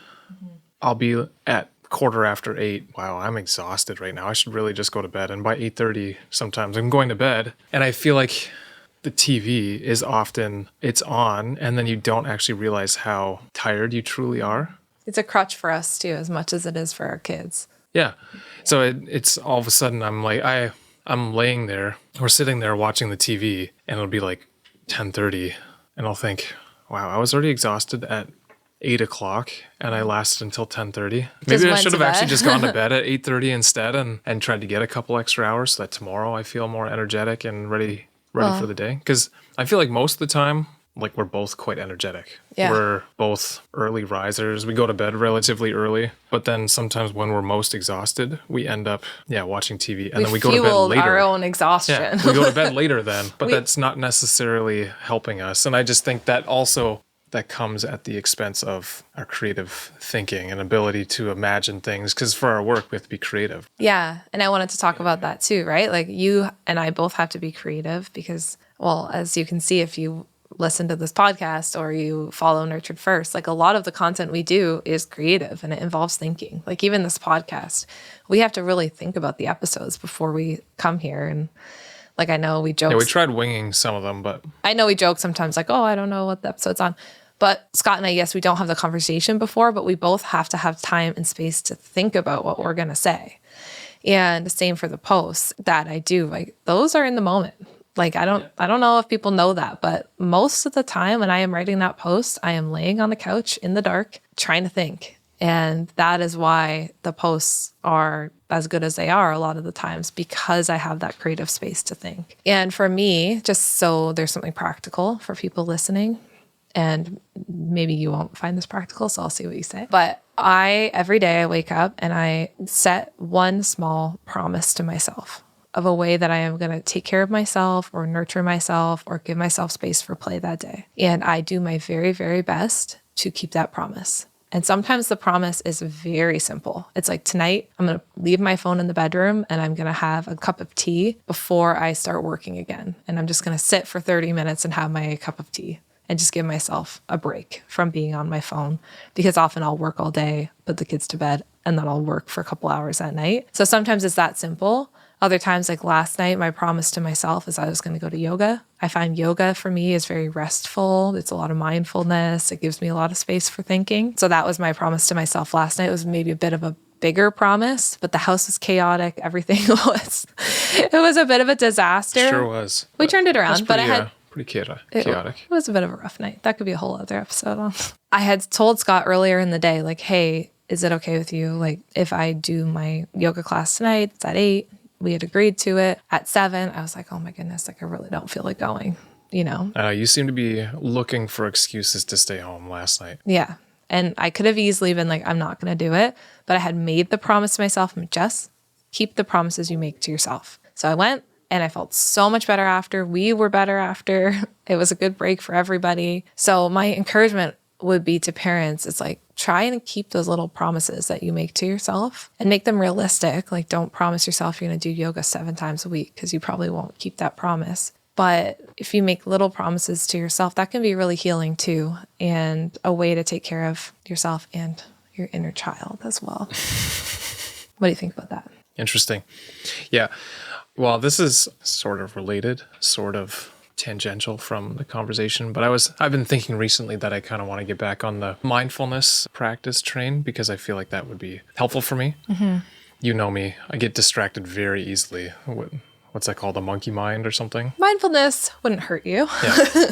S1: I'll be at 8:15. Wow, I'm exhausted right now. I should really just go to bed. And by 8:30, sometimes I'm going to bed. And I feel like the TV is often, it's on, and then you don't actually realize how tired you truly are.
S2: It's a crutch for us too, as much as it is for our kids.
S1: Yeah. So it's all of a sudden I'm like, I'm laying there, we're sitting there watching the TV, and it'll be like 10:30, and I'll think, wow, I was already exhausted at 8:00 and I lasted until 10:30. Maybe I should have actually just gone to bed at 8:30 instead and tried to get a couple extra hours so that tomorrow I feel more energetic and ready for the day. Because I feel like most of the time, like, we're both quite energetic.
S2: Yeah.
S1: We're both early risers. We go to bed relatively early. But then sometimes when we're most exhausted, we end up, watching TV. And then we go to bed later.
S2: Our own exhaustion.
S1: Yeah, we go to bed later then. But that's not necessarily helping us. And I just think that also, that comes at the expense of our creative thinking and ability to imagine things. Because for our work, we have to be creative.
S2: Yeah. And I wanted to talk about that too, right? Like, you and I both have to be creative because, well, as you can see, if you listen to this podcast or you follow Nurtured First, like, a lot of the content we do is creative and it involves thinking. Like, even this podcast, we have to really think about the episodes before we come here. And like, I know we joke.
S1: Yeah, we tried winging some of them, but
S2: I know we joke sometimes like, oh, I don't know what the episode's on. But Scott and I, yes, we don't have the conversation before, but we both have to have time and space to think about what we're going to say. And the same for the posts that I do. Like, those are in the moment. Like, I don't know if people know that, but most of the time when I am writing that post, I am laying on the couch in the dark trying to think. And that is why the posts are as good as they are a lot of the times, because I have that creative space to think. And for me, just so there's something practical for people listening, and maybe you won't find this practical, so I'll see what you say. But every day I wake up and I set one small promise to myself of a way that I am going to take care of myself or nurture myself or give myself space for play that day. And I do my very, very best to keep that promise. And sometimes the promise is very simple. It's like, tonight I'm going to leave my phone in the bedroom and I'm going to have a cup of tea before I start working again. And I'm just going to sit for 30 minutes and have my cup of tea and just give myself a break from being on my phone, because often I'll work all day, put the kids to bed, and then I'll work for a couple hours at night. So sometimes it's that simple. Other times, like last night, my promise to myself is I was going to go to yoga. I find yoga for me is very restful. It's a lot of mindfulness. It gives me a lot of space for thinking. So that was my promise to myself last night. It was maybe a bit of a bigger promise, but the house was chaotic. Everything it was a bit of a disaster.
S1: Sure was.
S2: We turned it around, but I had
S1: pretty chaotic.
S2: It was a bit of a rough night. That could be a whole other episode on. I had told Scott earlier in the day, like, hey, is it okay with you? Like, if I do my yoga class tonight, it's at 8. We had agreed to it. At 7, I was like, oh my goodness, like, I really don't feel like going,
S1: You seem to be looking for excuses to stay home last night.
S2: Yeah. And I could have easily been like, I'm not going to do it. But I had made the promise to myself, Jess, keep the promises you make to yourself. So I went. And I felt so much better after. We were better after. It was a good break for everybody. So my encouragement would be to parents, it's like, try and keep those little promises that you make to yourself and make them realistic. Like, don't promise yourself you're going to do yoga 7 times a week, because you probably won't keep that promise. But if you make little promises to yourself, that can be really healing too, and a way to take care of yourself and your inner child as well. What do you think about that?
S1: Interesting. Yeah. Well, this is sort of related, sort of tangential from the conversation, but I've been thinking recently that I kind of want to get back on the mindfulness practice train, because I feel like that would be helpful for me. Mm-hmm. You know me, I get distracted very easily. What's that called? A monkey mind or something?
S2: Mindfulness wouldn't hurt you.
S1: Yeah.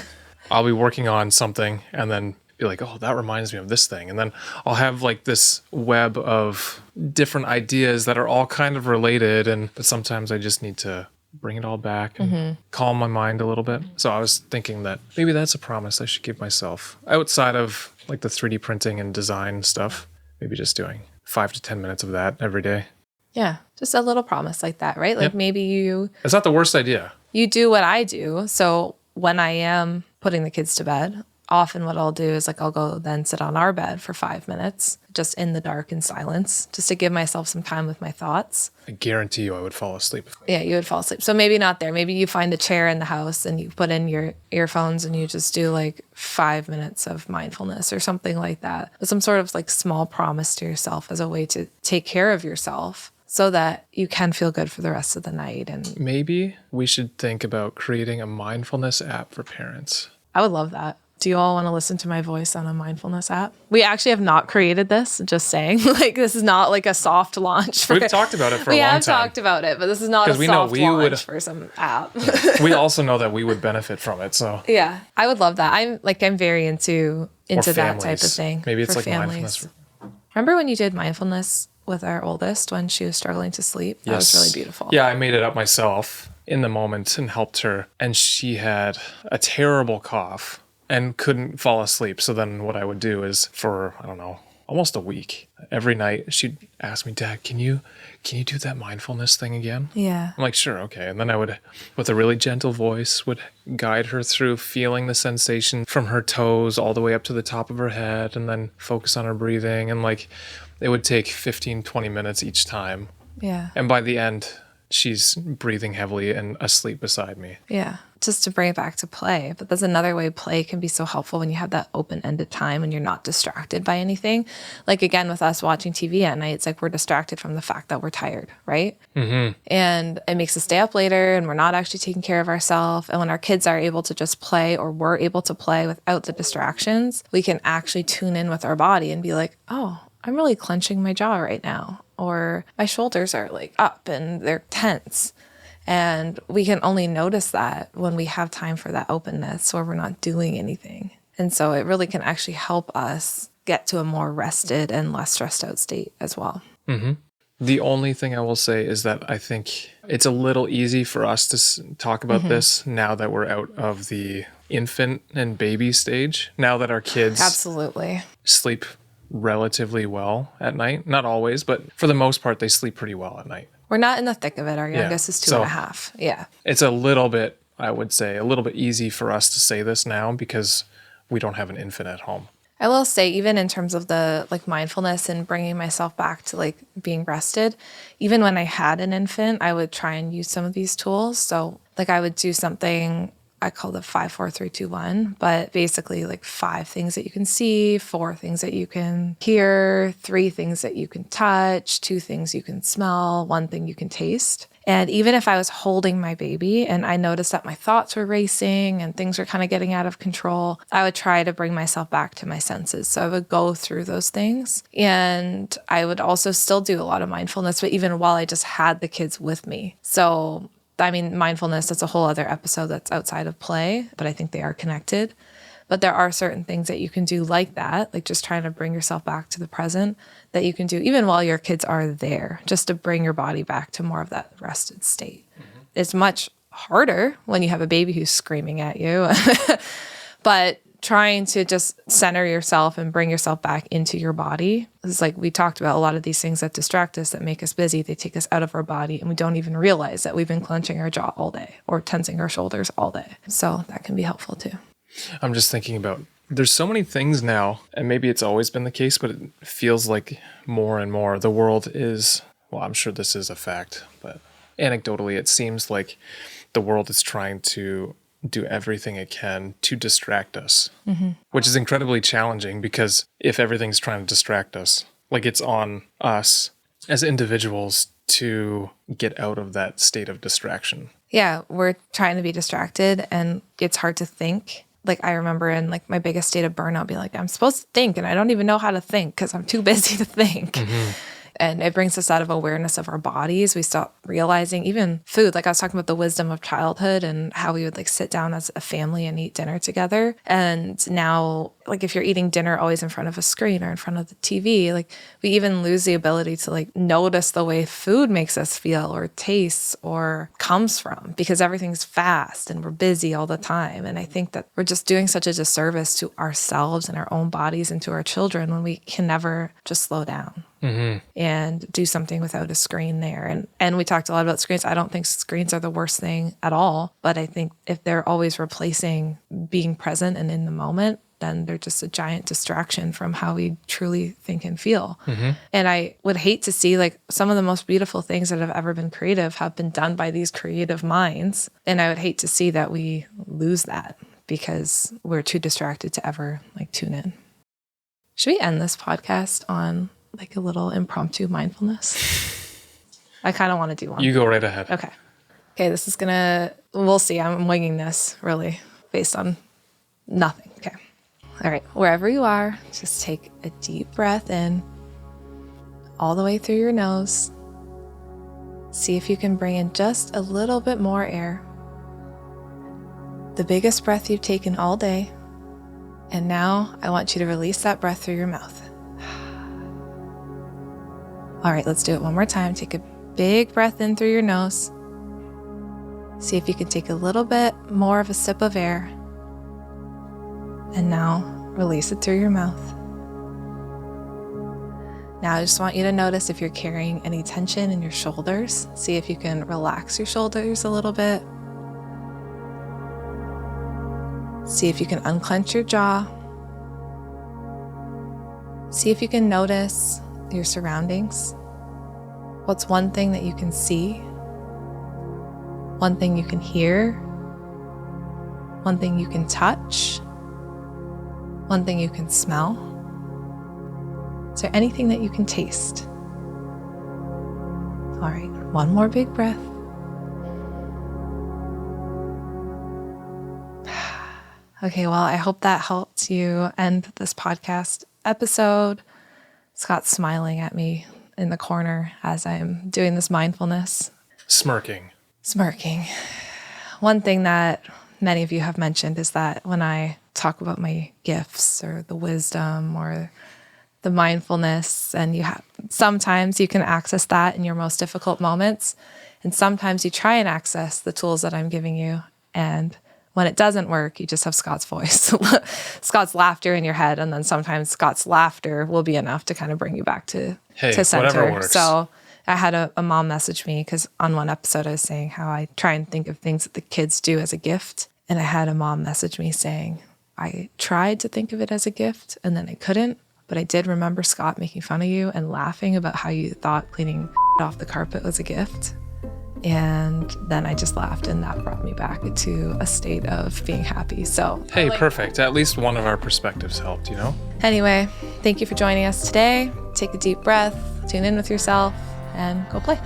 S1: I'll be working on something and then be like, oh, that reminds me of this thing. And then I'll have like this web of different ideas that are all kind of related. But sometimes I just need to bring it all back and calm my mind a little bit. So I was thinking that maybe that's a promise I should give myself outside of like the 3D printing and design stuff. Maybe just doing 5 to 10 minutes of that every day.
S2: Yeah, just a little promise like that, right? Like
S1: Yep.
S2: maybe
S1: It's not the worst idea.
S2: you do what I do. So when I am putting the kids to bed, often what I'll do is like I'll go then sit on our bed for 5 minutes, just in the dark and silence, just to give myself some time with my thoughts.
S1: I guarantee you I would fall asleep.
S2: Yeah, you would fall asleep. So maybe not there. Maybe you find a chair in the house and you put in your earphones and you just do like 5 minutes of mindfulness or something like that. But some sort of like small promise to yourself as a way to take care of yourself so that you can feel good for the rest of the night. And
S1: Maybe we should think about creating a mindfulness app for parents.
S2: I would love that. Do you all want to listen to my voice on a mindfulness app? We actually have not created this, just saying. Like, this is not like a soft launch.
S1: We've talked about it for a long time.
S2: We have talked about it, but this is not a
S1: we know
S2: soft
S1: we
S2: launch
S1: would-
S2: for some app.
S1: We also know that we would benefit from it. So
S2: Yeah, I would love that. I'm very into
S1: Or
S2: that type of
S1: families.
S2: thing.
S1: Maybe it's
S2: for
S1: like
S2: families.
S1: mindfulness.
S2: Remember when you did mindfulness with our oldest when she was struggling to sleep? That was really beautiful.
S1: Yeah, I made it up myself in the moment and helped her. And she had a terrible cough and couldn't fall asleep. So then what I would do is for, I don't know, almost a week, every night she'd ask me, Dad, can you do that mindfulness thing again?
S2: Yeah.
S1: I'm like, sure, okay. And then I would, with a really gentle voice, would guide her through feeling the sensation from her toes all the way up to the top of her head and then focus on her breathing. And like, it would take 15, 20 minutes each time.
S2: Yeah.
S1: And by the end, she's breathing heavily and asleep beside me.
S2: Yeah. Just to bring it back to play. But that's another way play can be so helpful when you have that open-ended time and you're not distracted by anything. Like, again, with us watching TV at night, it's like we're distracted from the fact that we're tired, right? Mm-hmm. And it makes us stay up later and we're not actually taking care of ourselves. And when our kids are able to just play, or we're able to play without the distractions, we can actually tune in with our body and be like, oh, I'm really clenching my jaw right now. Or my shoulders are like up and they're tense. And we can only notice that when we have time for that openness where we're not doing anything. And so it really can actually help us get to a more rested and less stressed out state as well.
S1: Mm-hmm. The only thing I will say is that I think it's a little easy for us to talk about this now that we're out of the infant and baby stage. Now that our kids
S2: Absolutely.
S1: sleep relatively well at night. Not always, but for the most part, they sleep pretty well at night.
S2: We're not in the thick of it. Our youngest is 2.5. Yeah.
S1: It's a little bit, I would say, a little bit easy for us to say this now because we don't have an infant at home.
S2: I will say, even in terms of the like mindfulness and bringing myself back to like being rested, even when I had an infant, I would try and use some of these tools. So like I would do something I call the 5, 4, 3, 2, 1, but basically like 5 things that you can see, 4 things that you can hear, 3 things that you can touch, 2 things you can smell, 1 thing you can taste. And even if I was holding my baby and I noticed that my thoughts were racing and things were kind of getting out of control, I would try to bring myself back to my senses. So I would go through those things. And I would also still do a lot of mindfulness, but even while I just had the kids with me. So I mean, mindfulness, that's a whole other episode that's outside of play, but I think they are connected. But there are certain things that you can do like that, like just trying to bring yourself back to the present, that you can do even while your kids are there, just to bring your body back to more of that rested state. Mm-hmm. It's much harder when you have a baby who's screaming at you, but trying to just center yourself and bring yourself back into your body. It's like we talked about a lot of these things that distract us, that make us busy. They take us out of our body and we don't even realize that we've been clenching our jaw all day or tensing our shoulders all day. So that can be helpful too.
S1: I'm just thinking about, there's so many things now, and maybe it's always been the case, but it feels like more and more the world is, well, I'm sure this is a fact, but anecdotally, it seems like the world is trying to do everything it can to distract us, which is incredibly challenging because if everything's trying to distract us, like it's on us as individuals to get out of that state of distraction.
S2: Yeah, we're trying to be distracted and it's hard to think. Like I remember in like my biggest state of burnout being like, I'm supposed to think and I don't even know how to think because I'm too busy to think. Mm-hmm. And it brings us out of awareness of our bodies. We stop realizing even food. Like I was talking about the wisdom of childhood and how we would like sit down as a family and eat dinner together. And now like if you're eating dinner always in front of a screen or in front of the TV, like we even lose the ability to like notice the way food makes us feel or tastes or comes from, because everything's fast and we're busy all the time. And I think that we're just doing such a disservice to ourselves and our own bodies and to our children when we can never just slow down. And do something without a screen there. And we talked a lot about screens. I don't think screens are the worst thing at all, but I think if they're always replacing being present and in the moment, then they're just a giant distraction from how we truly think and feel. And I would hate to see like some of the most beautiful things that have ever been creative have been done by these creative minds. And I would hate to see that we lose that because we're too distracted to ever like tune in. Should we end this podcast on like a little impromptu mindfulness? I kind of want to do one.
S1: You go right ahead.
S2: Okay, this is we'll see. I'm winging this really based on nothing. Okay. All right. Wherever you are, just take a deep breath in all the way through your nose. See if you can bring in just a little bit more air. The biggest breath you've taken all day. And now I want you to release that breath through your mouth. All right, let's do it one more time. Take a big breath in through your nose. See if you can take a little bit more of a sip of air. And now release it through your mouth. Now I just want you to notice if you're carrying any tension in your shoulders. See if you can relax your shoulders a little bit. See if you can unclench your jaw. See if you can notice your surroundings. What's one thing that you can see? One thing you can hear? One thing you can touch? One thing you can smell? Is there anything that you can taste? All right, one more big breath. Okay, well, I hope that helped you end this podcast episode. Scott's smiling at me in the corner as I'm doing this mindfulness.
S1: Smirking.
S2: One thing that many of you have mentioned is that when I talk about my gifts or the wisdom or the mindfulness, and sometimes you can access that in your most difficult moments, and sometimes you try and access the tools that I'm giving you, and when it doesn't work, you just have Scott's voice, Scott's laughter in your head. And then sometimes Scott's laughter will be enough to kind of bring you back to center.
S1: Whatever works.
S2: So I had a mom message me because on one episode I was saying how I try and think of things that the kids do as a gift. And I had a mom message me saying, I tried to think of it as a gift and then I couldn't. But I did remember Scott making fun of you and laughing about how you thought cleaning off the carpet was a gift. And then I just laughed, and that brought me back to a state of being happy. So,
S1: hey, perfect. At least one of our perspectives helped, you know?
S2: Anyway, thank you for joining us today. Take a deep breath, tune in with yourself, and go play.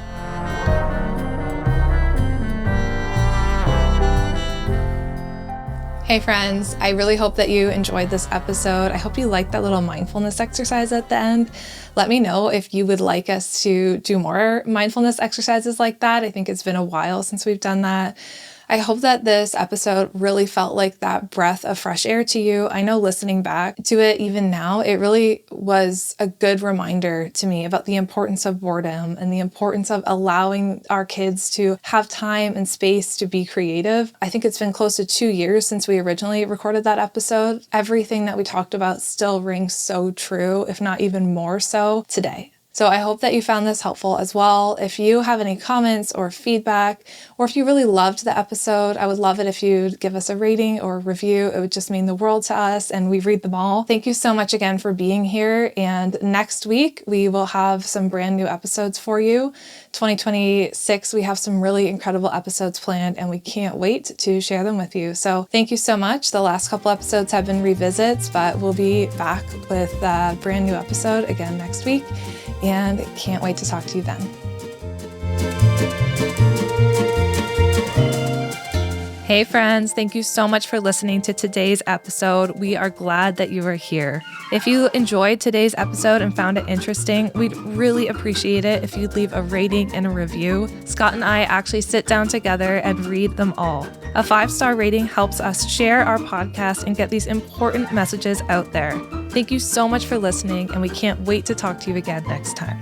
S2: Hey friends, I really hope that you enjoyed this episode. I hope you liked that little mindfulness exercise at the end. Let me know if you would like us to do more mindfulness exercises like that. I think it's been a while since we've done that. I hope that this episode really felt like that breath of fresh air to you. I know listening back to it even now, it really was a good reminder to me about the importance of boredom and the importance of allowing our kids to have time and space to be creative. I think it's been close to 2 years since we originally recorded that episode. Everything that we talked about still rings so true, if not even more so today. So I hope that you found this helpful as well. If you have any comments or feedback, or if you really loved the episode, I would love it if you'd give us a rating or a review. It would just mean the world to us, and we read them all. Thank you so much again for being here. And next week, we will have some brand new episodes for you. 2026, we have some really incredible episodes planned, and we can't wait to share them with you. So thank you so much. The last couple episodes have been revisits, but we'll be back with a brand new episode again next week. And can't wait to talk to you then. Hey friends, thank you so much for listening to today's episode. We are glad that you are here. If you enjoyed today's episode and found it interesting, we'd really appreciate it if you'd leave a rating and a review. Scott and I actually sit down together and read them all. A 5-star rating helps us share our podcast and get these important messages out there. Thank you so much for listening, and we can't wait to talk to you again next time.